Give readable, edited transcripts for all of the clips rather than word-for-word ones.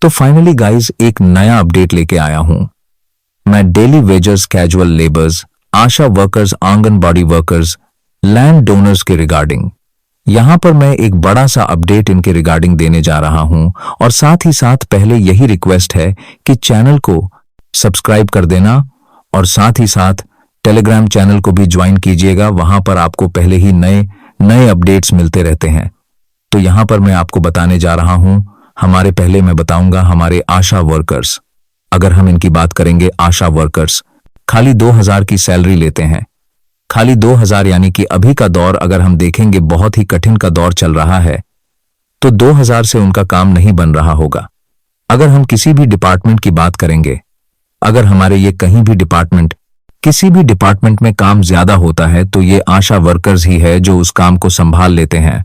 तो finally guys एक नया अपडेट लेके आया हूं। मैं daily wagers, casual labours, ASHA workers, anganwadi workers, land donors के रिगार्डिंग यहां पर मैं एक बड़ा सा अपडेट इनके रिगार्डिंग देने जा रहा हूं। और साथ ही साथ पहले यही रिक्वेस्ट है कि चैनल को सब्सक्राइब कर देना और साथ ही साथ टेलीग्राम चैनल को भी ज्वाइन कीजिएगा। वहां पर आपको पहले ही नए अपडेट्स मिलते रहते हैं। तो यहां पर मैं आपको बताने जा रहा हूं, पहले मैं बताऊंगा हमारे आशा वर्कर्स। अगर हम इनकी बात करेंगे, आशा वर्कर्स खाली 2000 की सैलरी लेते हैं। खाली 2000 यानी कि अभी का दौर अगर हम देखेंगे बहुत ही कठिन का दौर चल रहा है, तो 2000 से उनका काम नहीं बन रहा होगा। अगर हम किसी भी डिपार्टमेंट की बात करेंगे, अगर हमारे ये कहीं भी डिपार्टमेंट, किसी भी डिपार्टमेंट में काम ज्यादा होता है तो ये आशा वर्कर्स ही है जो उस काम को संभाल लेते हैं।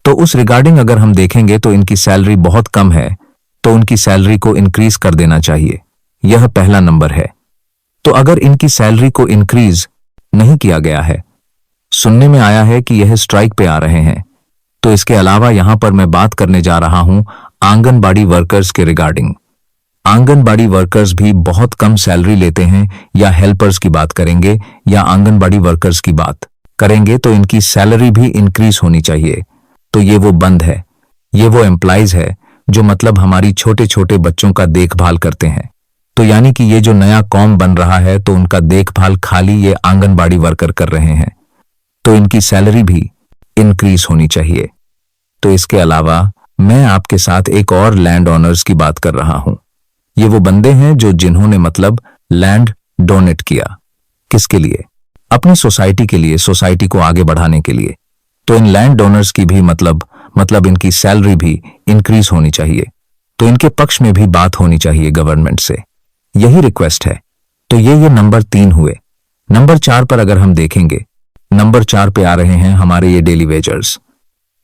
तो उस रिगार्डिंग अगर हम देखेंगे तो इनकी सैलरी बहुत कम है, तो उनकी सैलरी को इंक्रीज कर देना चाहिए। यह पहला नंबर है। तो अगर इनकी सैलरी को इंक्रीज नहीं किया गया है, सुनने में आया है कि यह स्ट्राइक पे आ रहे हैं, तो इसके अलावा यहां पर मैं बात करने जा रहा हूं आंगनबाड़ी वर्कर्स के रिगार्डिंग। आंगनबाड़ी वर्कर्स भी बहुत कम सैलरी लेते हैं, या हेल्पर्स की बात करेंगे या आंगनबाड़ी वर्कर्स की बात करेंगे तो इनकी सैलरी भी इंक्रीज होनी चाहिए। तो ये वो बंद है, ये वो एम्प्लॉइज है जो मतलब हमारी छोटे छोटे बच्चों का देखभाल करते हैं। तो यानी कि ये जो नया कॉम बन रहा है तो उनका देखभाल खाली ये आंगनबाड़ी वर्कर कर रहे हैं, तो इनकी सैलरी भी इंक्रीज होनी चाहिए। तो इसके अलावा मैं आपके साथ एक और लैंड ओनर्स की बात कर रहा हूं। ये वो बंदे हैं जो जिन्होंने मतलब लैंड डोनेट किया, किसके लिए? अपनी सोसाइटी के लिए, सोसाइटी को आगे बढ़ाने के लिए। तो इन लैंड डोनर्स की भी मतलब इनकी सैलरी भी इंक्रीज होनी चाहिए। तो इनके पक्ष में भी बात होनी चाहिए गवर्नमेंट से, यही रिक्वेस्ट है। तो ये नंबर 3 हुए। नंबर 4 पर अगर हम देखेंगे, नंबर 4 पे आ रहे हैं हमारे ये डेली वेजर्स।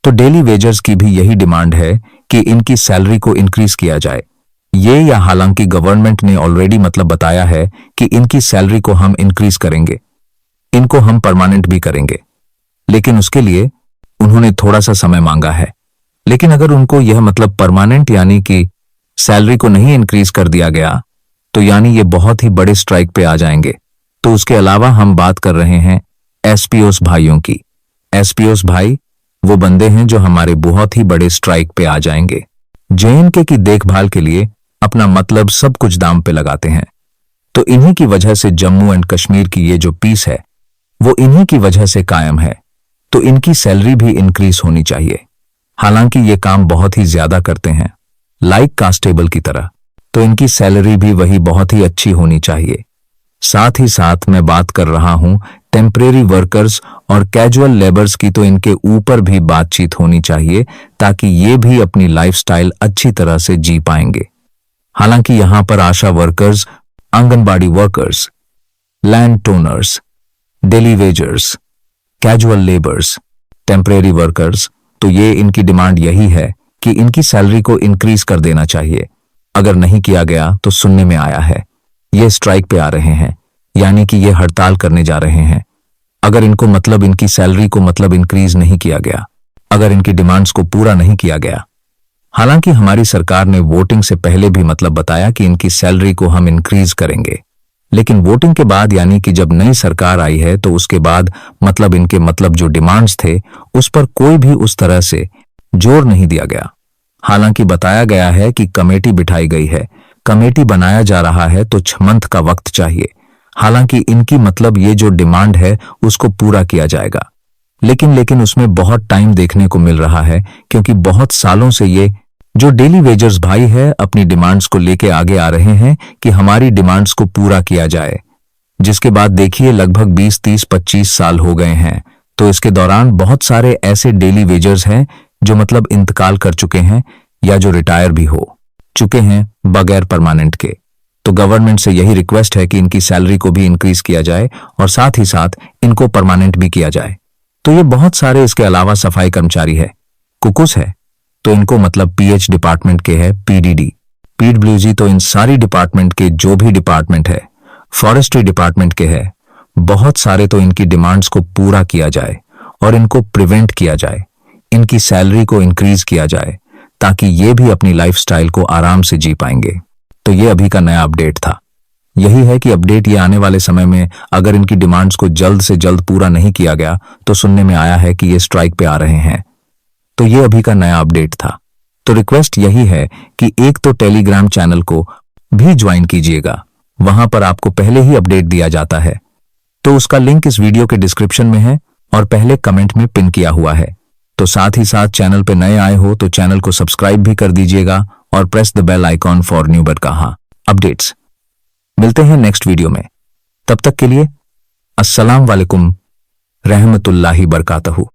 तो डेली वेजर्स की भी यही डिमांड है कि इनकी सैलरी को इंक्रीज किया जाए। ये या हालांकि गवर्नमेंट ने ऑलरेडी मतलब बताया है कि इनकी सैलरी को हम इंक्रीज करेंगे, इनको हम परमानेंट भी करेंगे, लेकिन उसके लिए उन्होंने थोड़ा सा समय मांगा है। लेकिन अगर उनको यह मतलब परमानेंट यानी कि सैलरी को नहीं इंक्रीज कर दिया गया, तो यानी ये बहुत ही बड़े स्ट्राइक पे आ जाएंगे। तो उसके अलावा हम बात कर रहे हैं एसपीओस भाइयों की। एसपीओस भाई वो बंदे हैं जो हमारे बहुत ही बड़े स्ट्राइक पे आ जाएंगे। जेएनके की देखभाल के लिए अपना मतलब सब कुछ दांव पे लगाते हैं। तो इन्हीं की वजह से जम्मू एंड कश्मीर की ये जो पीस है वो इन्हीं की वजह से कायम है। तो इनकी सैलरी भी इंक्रीज होनी चाहिए। हालांकि ये काम बहुत ही ज्यादा करते हैं, लाइक कांस्टेबल की तरह, तो इनकी सैलरी भी वही बहुत ही अच्छी होनी चाहिए। साथ ही साथ मैं बात कर रहा हूं टेम्परेरी वर्कर्स और कैजुअल लेबर्स की, तो इनके ऊपर भी बातचीत होनी चाहिए ताकि ये भी अपनी लाइफस्टाइल अच्छी तरह से जी पाएंगे। हालांकि यहां पर ASHA workers, anganwadi workers, land donors, daily wagers, casual labours, temporary workers, तो ये इनकी डिमांड यही है कि इनकी सैलरी को इंक्रीज कर देना चाहिए। अगर नहीं किया गया तो सुनने में आया है ये स्ट्राइक पे आ रहे हैं, यानी कि ये हड़ताल करने जा रहे हैं। अगर इनको मतलब इनकी सैलरी को मतलब इंक्रीज नहीं किया गया, अगर इनकी डिमांड्स को पूरा नहीं किया गया। हालांकि हमारी सरकार ने वोटिंग से पहले भी मतलब बताया कि इनकी सैलरी को हम इंक्रीज करेंगे, लेकिन वोटिंग के बाद यानी कि जब नई सरकार आई है तो उसके बाद मतलब इनके मतलब जो डिमांड्स थे उस पर कोई भी उस तरह से जोर नहीं दिया गया। हालांकि बताया गया है कि कमेटी बिठाई गई है, कमेटी बनाया जा रहा है, तो 6 मंथ का वक्त चाहिए। हालांकि इनकी मतलब ये जो डिमांड है उसको पूरा किया जाएगा, लेकिन उसमें बहुत टाइम देखने को मिल रहा है, क्योंकि बहुत सालों से ये जो डेली वेजर्स भाई है अपनी डिमांड्स को लेके आगे आ रहे हैं कि हमारी डिमांड्स को पूरा किया जाए। जिसके बाद देखिए लगभग 20, 30, 25 साल हो गए हैं। तो इसके दौरान बहुत सारे ऐसे डेली वेजर्स हैं जो मतलब इंतकाल कर चुके हैं या जो रिटायर भी हो चुके हैं बगैर परमानेंट के। तो गवर्नमेंट से यही रिक्वेस्ट है कि इनकी सैलरी को भी इंक्रीज किया जाए और साथ ही साथ इनको परमानेंट भी किया जाए। तो ये बहुत सारे इसके अलावा सफाई कर्मचारी है, कुकुस है, तो इनको मतलब पीएच डिपार्टमेंट के है, पीडीडी, पीडब्ल्यूजी, तो इन सारी डिपार्टमेंट के जो भी डिपार्टमेंट है, फॉरेस्ट्री डिपार्टमेंट के है, बहुत सारे, तो इनकी डिमांड्स को पूरा किया जाए और इनको प्रिवेंट किया जाए, इनकी सैलरी को इंक्रीज किया जाए ताकि ये भी अपनी लाइफस्टाइल को आराम से जी पाएंगे। तो ये अभी का नया अपडेट था। यही है कि अपडेट ये आने वाले समय में अगर इनकी डिमांड्स को जल्द से जल्द पूरा नहीं किया गया तो सुनने में आया है कि ये स्ट्राइक पे आ रहे हैं। तो ये अभी का नया अपडेट था। तो रिक्वेस्ट यही है कि एक तो टेलीग्राम चैनल को भी ज्वाइन कीजिएगा, वहां पर आपको पहले ही अपडेट दिया जाता है। तो उसका लिंक इस वीडियो के डिस्क्रिप्शन में है और पहले कमेंट में पिन किया हुआ है। तो साथ ही साथ चैनल पे नए आए हो तो चैनल को सब्सक्राइब भी कर दीजिएगा और press the bell icon for new बरकाहा अपडेट्स। मिलते हैं नेक्स्ट वीडियो में, तब तक के लिए अस्सलाम वालेकुम रहमतुल्लाहि बरकातहू।